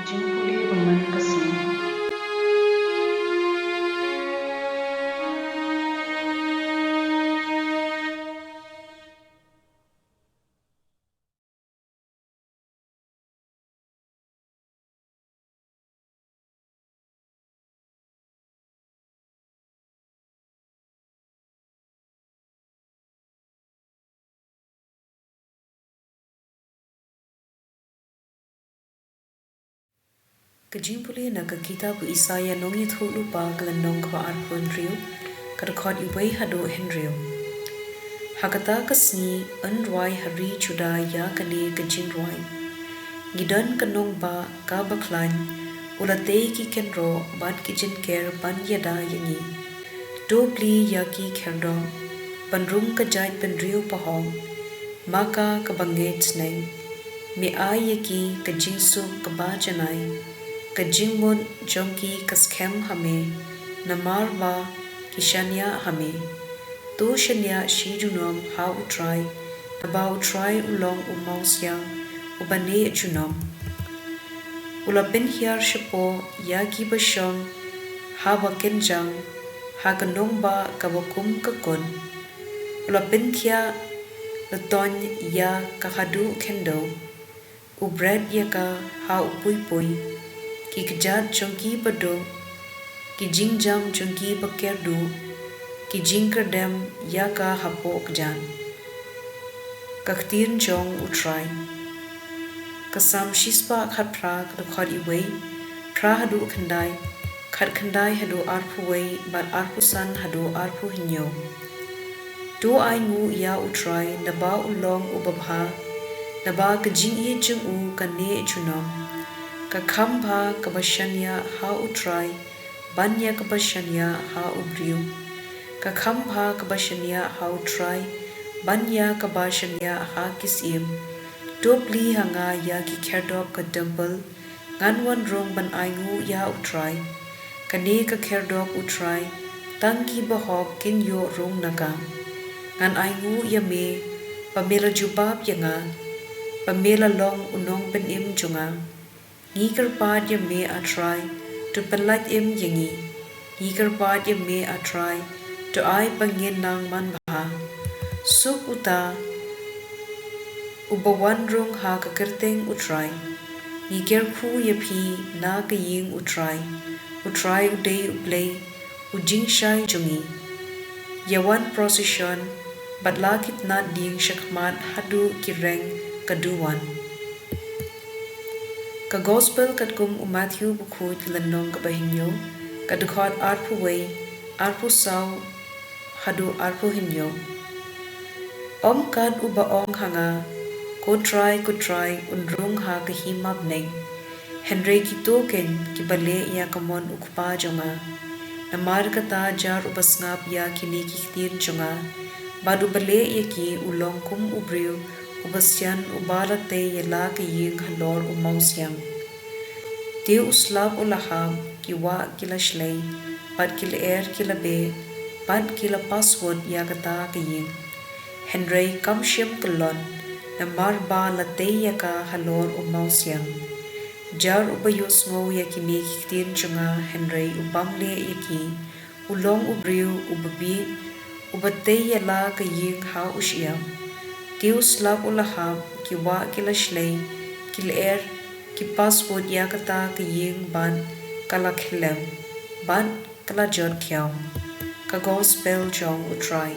jingpule berman kasih. Kajingpule na kita bu isaya nongi thu lupa kelenong kwa arpon riu kadakot iwei hado henriu. Hakata kasni enrwai hari chuda ya kane kajingrwai. Gidan kanong ba ka baklan ulate ki kenro ban kitchen care ban yada yangi. Do Blei ya ki kerdom banrung kajait penriu pahong maka kabanget sneng me ay yaki kajingsu kabajanai. Kajingmon jongki kaskem hame namar ba kishanya hame to shanya shijunom ha utrai aba utrai ulong umausyang ubane junom ulapin hiar shipo yaki basyong ha bakenjang ha kanong ba kabakum kakon ulapin kia leton ya kakadu kendo ubred yaka ha upui-pui ki kejat jongki pado ki jingjam jongki pakerdu ki jingkerdem ya ka hapo kejan ka ktien jong utrai kasam shispa khat pra khad iwei pra hadu khandai khat khandai hadu arpu wei bat arpu san hadu arpu hinyo do ai ngu ya utrai naba ulong ubabha naba kajing ye jung u kane chunom ka khamba kabashanya ha utrai banya kabashanya ha ubriu ka khamba kabashanya ha utrai banya kabashanya ha kisim do Blei hanga ya ki kerdop ka temple nganwan rong ban aingu ya utrai kane ka kerdop utrai tangki bahok kin yo rong naga ngan aingu ya me pamela jubab yanga pamela long unong pen im junga Ngikar pad ya me atrai to pelat im yangi. Ngikar pad ya me atrai to ai pangin nang man baha. Suk uta ubawan rong ha kakerteng utrai. Ngikar ku ya pi na kaying utrai. Utrai uday Blei ujing shai jungi. Yawan procession badlakit na ding shakmat hadu kireng kaduwan. Ka gospel kat kum Matthew buku lenong ka bahinyo ka dukhat arpu wei arpu saw hadu arpu hinyo om kad uba ong hanga ko try unrung ha ka himab neng Henry ki token ki bale ya kamon ukpa jonga namar kata jar ubasngap ya kini ki ktien jonga badu bale ya ki ulong kum ubriu ubasyan ubalate yala ke ying halor umausyang. Te uslab ulaham ki wa kila shlei, pad kila kila be, pad kila password ya kata ke ying. Henry kam shem kelon, na marba late ya ka halor umausyang. Jar ubayos ngo ya ki me ktien chunga Henry ubamle ya ki, ulong ubriu ubabi, ubate yala ke ying ha usyam. Deus lab ulaham ki wa kila shlei kila ki password ya kata ki ying ban kala khilem ban kala jot kyaw ka gospel jong utrai